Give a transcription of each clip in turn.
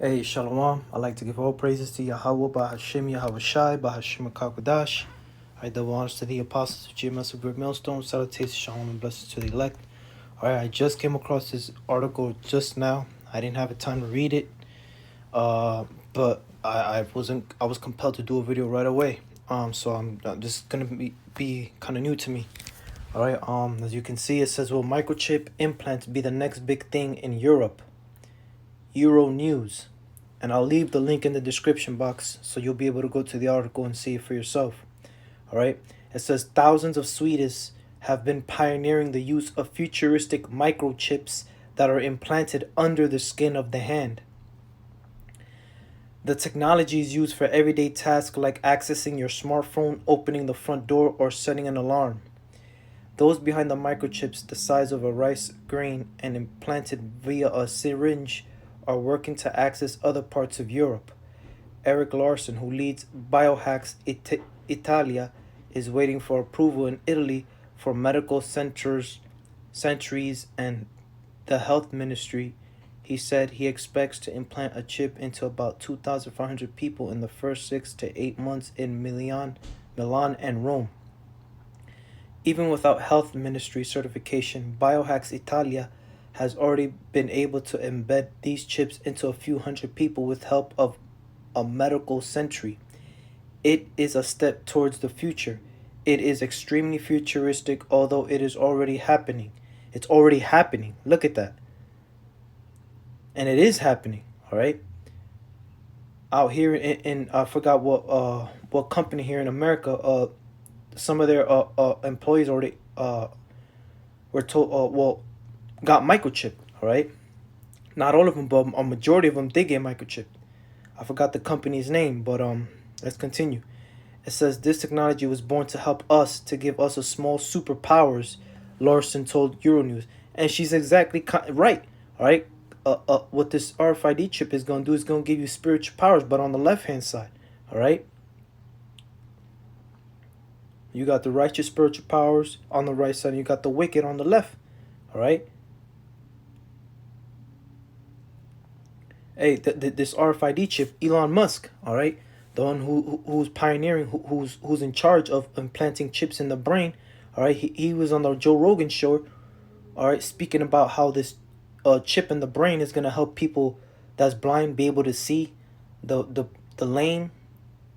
Hey, Shalom. I'd like to give all praises to Yahweh, Bahashim, Yahweh Shai, Bahashim Kakodash. I double honors to the apostles of GMS of Great Millstone. Salutations, Shalom, and blessings to the elect. Alright, I just came across this article just now. I didn't have a time to read it. But I was compelled to do a video right away. So I'm this is gonna be kind of new to me. Alright, as you can see, it says, will microchip implants be the next big thing in Europe? Euro News. And I'll leave the link in the description box so you'll be able to go to the article and see it for yourself. Alright, it says thousands of Swedes have been pioneering the use of futuristic microchips that are implanted under the skin of the hand. The technology is used for everyday tasks like accessing your smartphone, opening the front door, or setting an alarm. Those behind the microchips, the size of a rice grain and implanted via a syringe, are working to access other parts of Europe. Eric Larson, who leads Biohacks Italia, is waiting for approval in Italy for medical centers and the health ministry. He said he expects to implant a chip into about 2,500 people in the first 6 to 8 months in Milan and Rome. Even without health ministry certification, Biohacks Italia has already been able to embed these chips into a few hundred people with help of a medical sentry. It is a step towards the future. It is extremely futuristic, although it is already happening. It's already happening. Look at that. And it is happening, all right? Out here in I forgot what company here in America, some of their employees already were told got microchipped, all right? Not all of them, but a majority of them did get microchipped. I forgot the company's name, but let's continue. It says this technology was born to help us, to give us a small superpowers, Larson told Euronews. And she's exactly right, all right? What this RFID chip is going to do is going to give you spiritual powers, but on the left-hand side, all right? You got the righteous spiritual powers on the right side, and you got the wicked on the left, all right? Hey, this RFID chip, Elon Musk, all right, the one who's pioneering, who's in charge of implanting chips in the brain, all right. He was on the Joe Rogan show, all right, speaking about how this chip in the brain is gonna help people that's blind be able to see, the lame,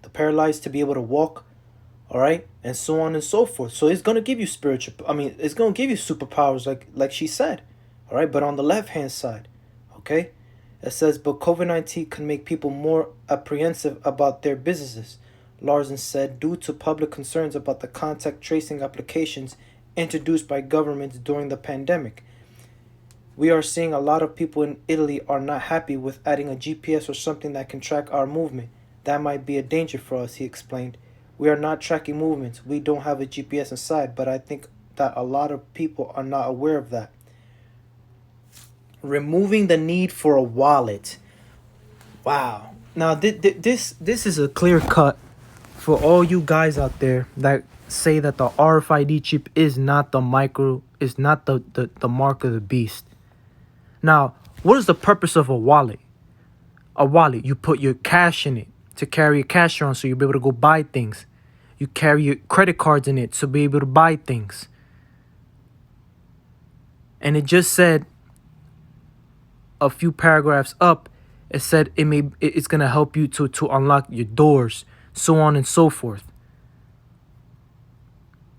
the paralyzed to be able to walk, all right, and so on and so forth. So it's gonna give you it's gonna give you superpowers, like she said, all right, but on the left hand side, okay. It says, but COVID-19 can make people more apprehensive about their businesses, Larson said, due to public concerns about the contact tracing applications introduced by governments during the pandemic. We are seeing a lot of people in Italy are not happy with adding a GPS or something that can track our movement. That might be a danger for us, he explained. We are not tracking movements. We don't have a GPS inside, but I think that a lot of people are not aware of that. Removing the need for a wallet. Wow. Now this is a clear cut for all you guys out there that say that the RFID chip is not the mark of the beast. Now, what is the purpose of a wallet? A wallet, you put your cash in it to carry your cash around so you'll be able to go buy things. You carry your credit cards in it to be able to buy things. And it just said a few paragraphs up, it said it's gonna help you to unlock your doors, so on and so forth.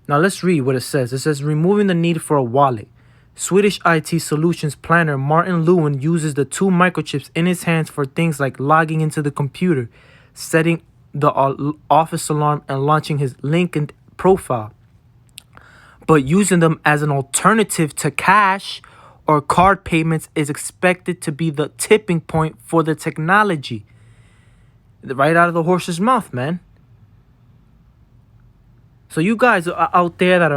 Now let's read what it says. It says, removing the need for a wallet. Swedish IT solutions planner Martin Lewin uses the two microchips in his hands for things like logging into the computer, setting the office alarm, and launching his LinkedIn profile. But using them as an alternative to cash or card payments is expected to be the tipping point for the technology. Right out of the horse's mouth, man. So you guys out there that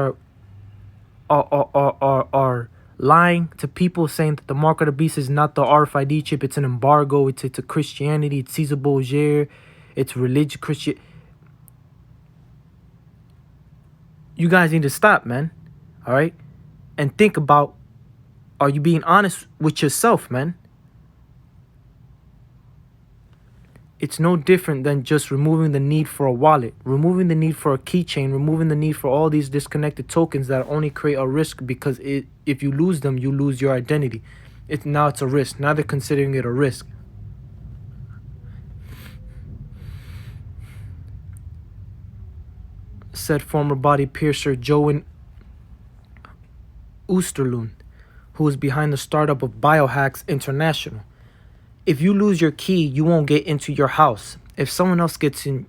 are lying to people, saying that the mark of the beast is not the RFID chip, it's an embargo, it's a Christianity, it's Caesar Borgia, it's religious Christian. You guys need to stop, man. All right? And think about, are you being honest with yourself, man? It's no different than just removing the need for a wallet, removing the need for a keychain, removing the need for all these disconnected tokens that only create a risk because if you lose them, you lose your identity. It's a risk. Now they're considering it a risk. Said former body piercer Joen Oosterlund, who is behind the startup of Biohacks International. If you lose your key, you won't get into your house. If someone else gets you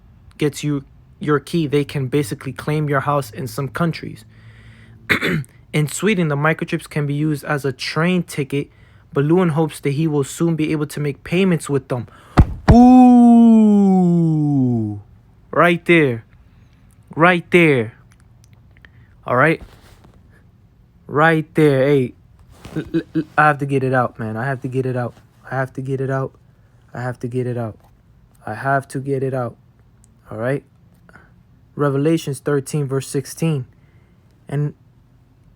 your key, they can basically claim your house in some countries. In Sweden, the microchips can be used as a train ticket, but Lewin hopes that he will soon be able to make payments with them. Ooh, right there. Right there. All right. Right there. Hey, I have to get it out, man. I have to get it out. I have to get it out. I have to get it out. I have to get it out. All right. Revelations 13, verse 16. And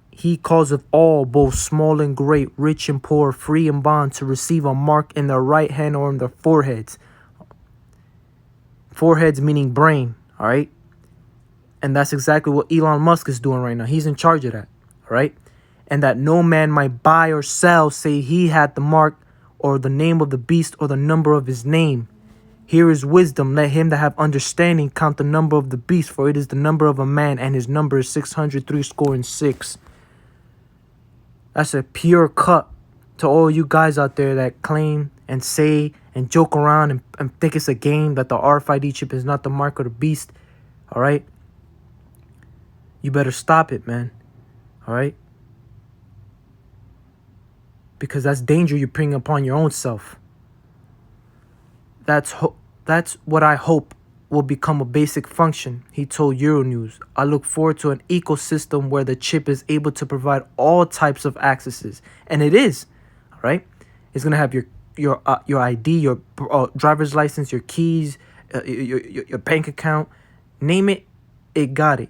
he calls of all, both small and great, rich and poor, free and bond, to receive a mark in their right hand or in their foreheads. Foreheads meaning brain. All right. And that's exactly what Elon Musk is doing right now. He's in charge of that. All right. And that no man might buy or sell, say he had the mark or the name of the beast or the number of his name. Here is wisdom. Let him that have understanding count the number of the beast, for it is the number of a man, and his number is 666. That's a pure cut to all you guys out there that claim and say and joke around and think it's a game, that the RFID chip is not the mark of the beast. All right. You better stop it, man. All right. Because that's danger you're bringing upon your own self. That's what I hope will become a basic function, he told Euronews. I look forward to an ecosystem where the chip is able to provide all types of accesses. And it is, all right? It's going to have your ID, your driver's license, your keys, your bank account. Name it, it got it.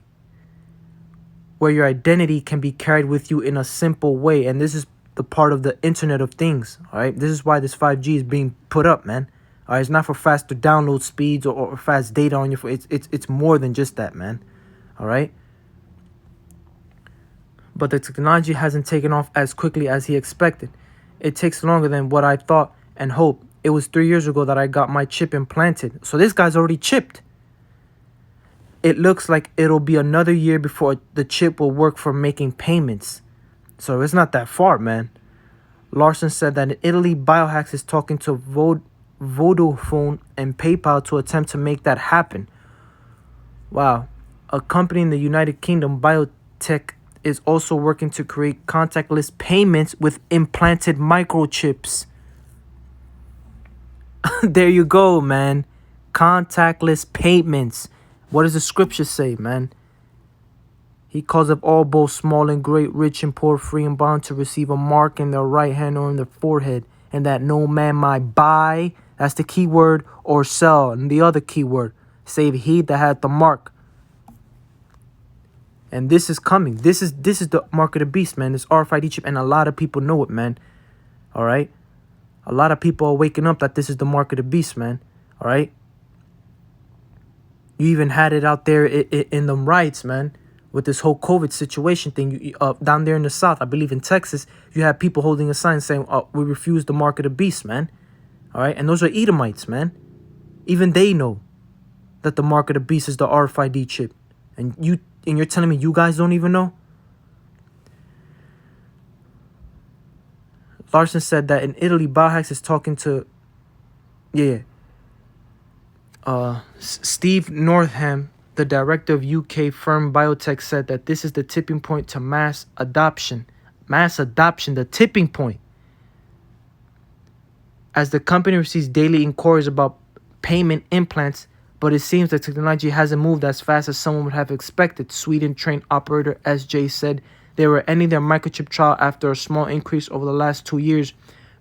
Where your identity can be carried with you in a simple way. And this is the part of the Internet of Things, all right? This is why this 5G is being put up, man. All right, it's not for faster download speeds or fast data on your phone. It's more than just that, man. All right? But the technology hasn't taken off as quickly as he expected. It takes longer than what I thought and hoped. It was 3 years ago that I got my chip implanted. So this guy's already chipped. It looks like it'll be another year before the chip will work for making payments. So it's not that far, man. Larson said that in Italy, Biohacks is talking to Vodafone and PayPal to attempt to make that happen. Wow. A company in the United Kingdom, Biotech, is also working to create contactless payments with implanted microchips. There you go, man. Contactless payments. What does the scripture say, man? He calls of all, both small and great, rich and poor, free and bond, to receive a mark in their right hand or in their forehead, and that no man might buy, that's the key word, or sell, and the other key word, save he that had the mark. And this is coming. This is the mark of the beast, man. This RFID chip, and a lot of people know it, man. All right? A lot of people are waking up that this is the mark of the beast, man. All right? You even had it out there in them riots, man, with this whole COVID situation thing. Down there in the South, I believe in Texas, you have people holding a sign saying, we refuse the mark of the beast, man. All right? And those are Edomites, man. Even they know that the mark of the beast is the RFID chip. And you're telling me you guys don't even know? Larson said that in Italy, Biohacks is talking to... Steve Northam, the director of UK firm Biotech, said that this is the tipping point to mass adoption. Mass adoption, the tipping point. As the company receives daily inquiries about payment implants, but it seems that technology hasn't moved as fast as someone would have expected. Sweden-trained operator SJ said they were ending their microchip trial after a small increase over the last 2 years,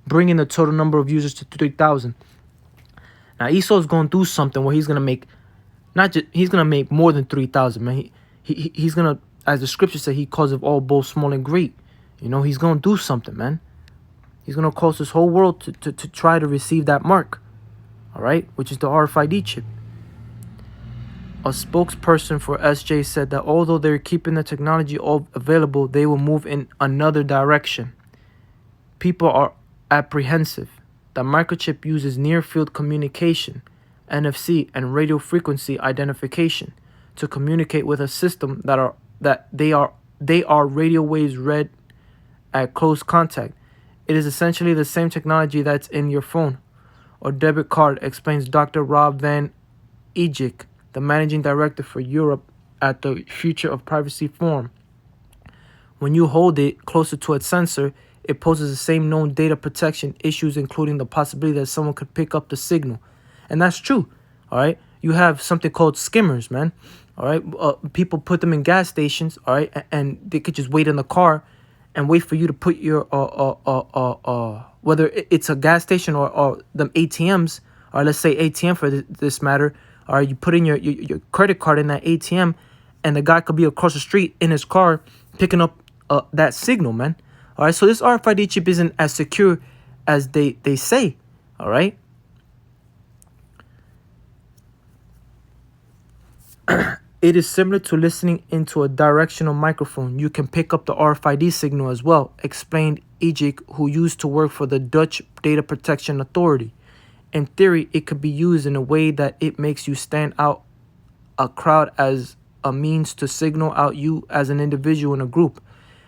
bringing the total number of users to 3,000. Now, Esau is going to do something where he's going to make, he's going to make more than 3,000, man. He's going to, as the scripture said, he calls of all, both small and great. You know, he's going to do something, man. He's going to cause this whole world to try to receive that mark. All all right, which is the RFID chip. A spokesperson for SJ said that although they're keeping the technology all available, they will move in another direction. People are apprehensive. The microchip uses near-field communication, NFC, and radio frequency identification to communicate with a system that they are radio waves read at close contact. It is essentially the same technology that's in your phone or debit card, explains Dr. Rob Van Ejik, the managing director for Europe at the Future of Privacy Forum. When you hold it closer to its sensor, it poses the same known data protection issues, including the possibility that someone could pick up the signal. And that's true, all right? You have something called skimmers, man, all right? People put them in gas stations, all right? And they could just wait in the car and wait for you to put your, whether it's a gas station or them ATMs, or let's say ATM for this matter, all right? You put in your credit card in that ATM, and the guy could be across the street in his car picking up that signal, man. All right, so this RFID chip isn't as secure as they say, all right? It is similar to listening into a directional microphone. You can pick up the RFID signal as well, explained Ejik, who used to work for the Dutch Data Protection Authority. In theory, it could be used in a way that it makes you stand out a crowd as a means to signal out you as an individual in a group.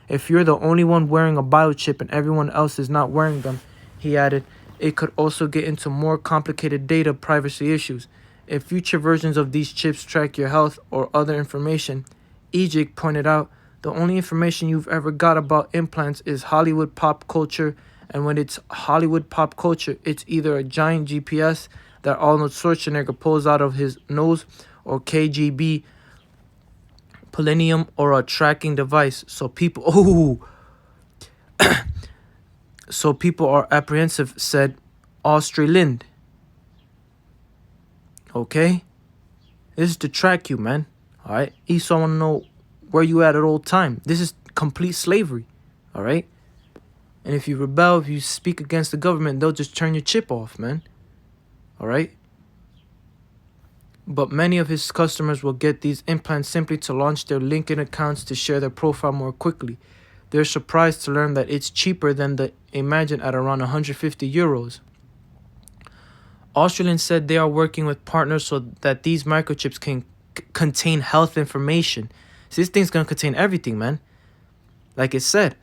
If you're the only one wearing a biochip and everyone else is not wearing them, he added, it could also get into more complicated data privacy issues. If future versions of these chips track your health or other information, Ejik pointed out, the only information you've ever got about implants is Hollywood pop culture, and when it's Hollywood pop culture, it's either a giant GPS that Arnold Schwarzenegger pulls out of his nose or KGB Palladium or a tracking device. So people are apprehensive, said Australind. Okay? This is to track you, man. Alright? Esau wanna know where you at all time. This is complete slavery. Alright? And if you rebel, if you speak against the government, they'll just turn your chip off, man. Alright? But many of his customers will get these implants simply to launch their LinkedIn accounts to share their profile more quickly. They're surprised to learn that it's cheaper than the Imagine at around 150 euros. Australian said they are working with partners so that these microchips can contain health information. So this thing's going to contain everything, man. Like it said,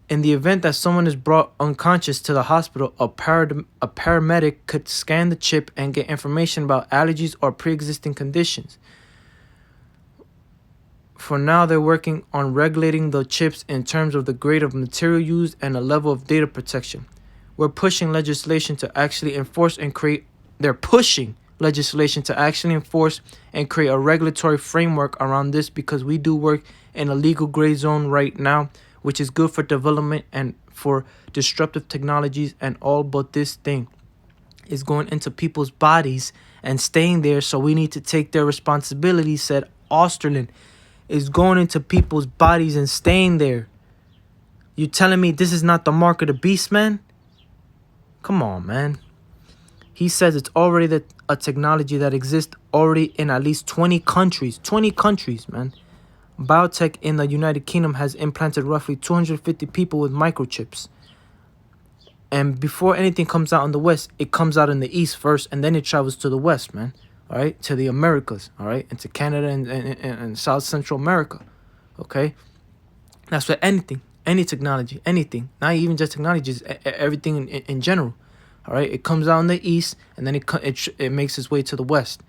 in the event that someone is brought unconscious to the hospital, a paramedic could scan the chip and get information about allergies or pre-existing conditions. For now, they're working on regulating the chips in terms of the grade of material used and the level of data protection. We're pushing legislation to actually enforce and create... They're pushing legislation to actually enforce and create a regulatory framework around this because we do work in a legal gray zone right now, which is good for development and for disruptive technologies and all, but this thing is going into people's bodies and staying there, so we need to take their responsibility, said Osterlin. Is going into people's bodies and staying there. You telling me this is not the mark of the beast, man? Come on, man. He says it's already a technology that exists already in at least 20 countries. 20 countries, man. Biotech in the United Kingdom has implanted roughly 250 people with microchips. And before anything comes out in the West, it comes out in the East first, and then it travels to the West, man. All right, to the Americas, all right, and to Canada and South Central America, okay? That's for anything, any technology, anything, not even just technologies, everything in general, all right? It comes out in the East, and then it makes its way to the West.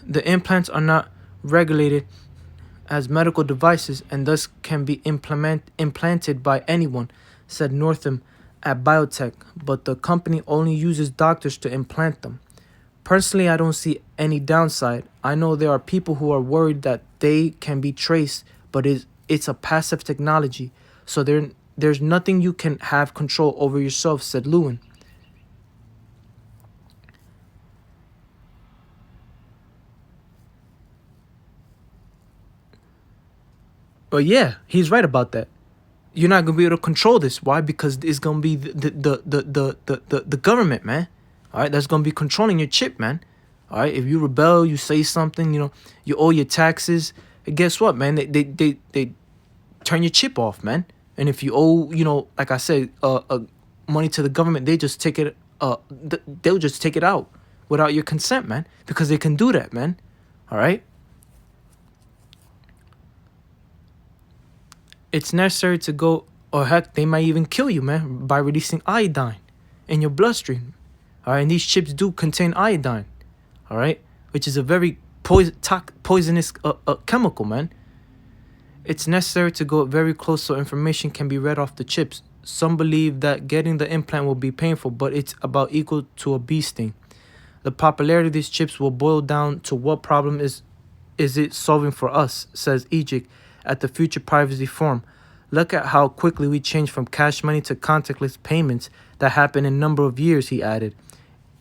The implants are not regulated as medical devices and thus can be implanted by anyone, said Northam at Biotech, but the company only uses doctors to implant them. Personally, I don't see any downside. I know there are people who are worried that they can be traced, but it's a passive technology, so there's nothing you can have control over yourself, said Lewin. But yeah, he's right about that. You're not gonna be able to control this. Why? Because it's gonna be the government, man. All right, that's gonna be controlling your chip, man. All right, if you rebel, you say something, you know, you owe your taxes. And guess what, man? They turn your chip off, man. And if you owe, you know, like I said, money to the government, they just take it. They'll just take it out without your consent, man, because they can do that, man. All right. It's necessary to go, or heck, they might even kill you, man, by releasing iodine in your bloodstream. All right, and these chips do contain iodine. All right, which is a very poisonous chemical, man. It's necessary to go very close so information can be read off the chips. Some believe that getting the implant will be painful, but it's about equal to a bee sting. The popularity of these chips will boil down to what problem is it solving for us, says Ejik at the Future Privacy Forum. Look at how quickly we changed from cash money to contactless payments that happened in a number of years, he added.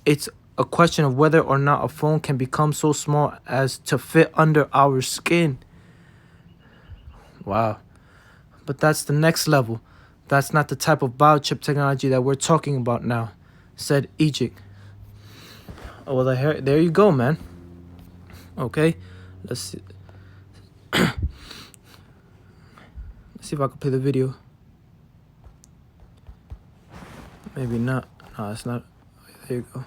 It's a question of whether or not a phone can become so small as to fit under our skin. Wow. But that's the next level. That's not the type of biochip technology that we're talking about now, said Ejik. Oh, well, there you go, man. Okay, let's see. Let's see if I can play the video. Maybe not. No, it's not. There you go.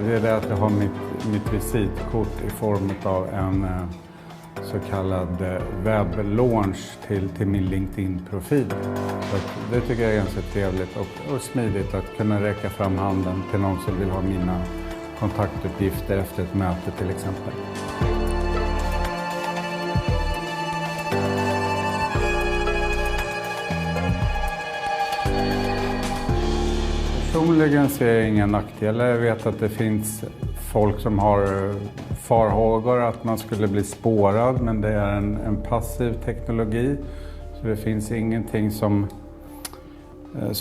Det är det att jag har mitt visitkort i form av en så kallad webblaunch till min LinkedIn-profil. Så det tycker jag är ganska trevligt och smidigt att kunna räcka fram handen till någon som vill ha mina kontaktuppgifter efter ett möte till exempel. Personligen ser jag inga nackdelar. Jag vet att det finns folk som har farhågor att man skulle bli spårad, men det är en passiv teknologi. Så det finns ingenting som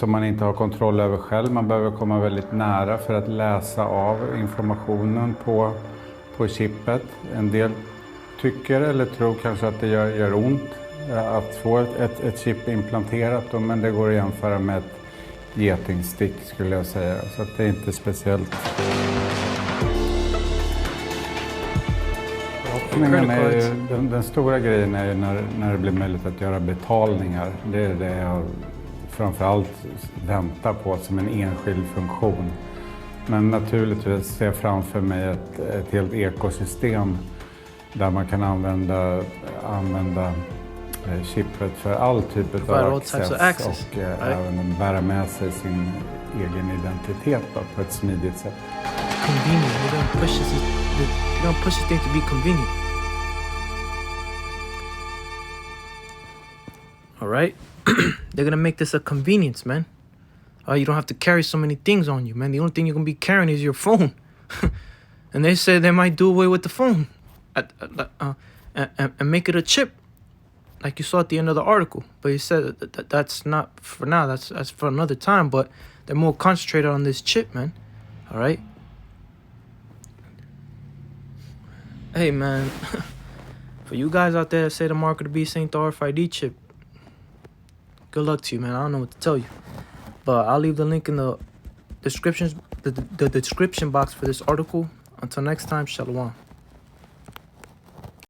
man inte har kontroll över själv. Man behöver komma väldigt nära för att läsa av informationen på chippet. En del tycker eller tror kanske att det gör ont att få ett chip implanterat, men det går att jämföra med ett getingstick skulle jag säga, så att det är inte speciellt. Den stora grejen är ju när det blir möjligt att göra betalningar. Det är det jag framförallt väntar på som en enskild funktion. Men naturligtvis ser jag framför mig ett helt ekosystem där man kan använda chippet för all typ av access och även bära med sig sin egen identitet på ett smidigt sätt. Convenient. They're gonna push this thing to be convenient. All right? They're gonna make this a convenience, man. You don't have to carry so many things on you, man. The only thing you're gonna be carrying is your phone. And they say they might do away with the phone and make it a chip. Like you saw at the end of the article, but he said that that's not for now. That's for another time. But they're more concentrated on this chip, man. All right. Hey, man. For you guys out there that say the mark of the beast ain't the RFID chip, good luck to you, man. I don't know what to tell you, but I'll leave the link in the description box for this article. Until next time, shalom.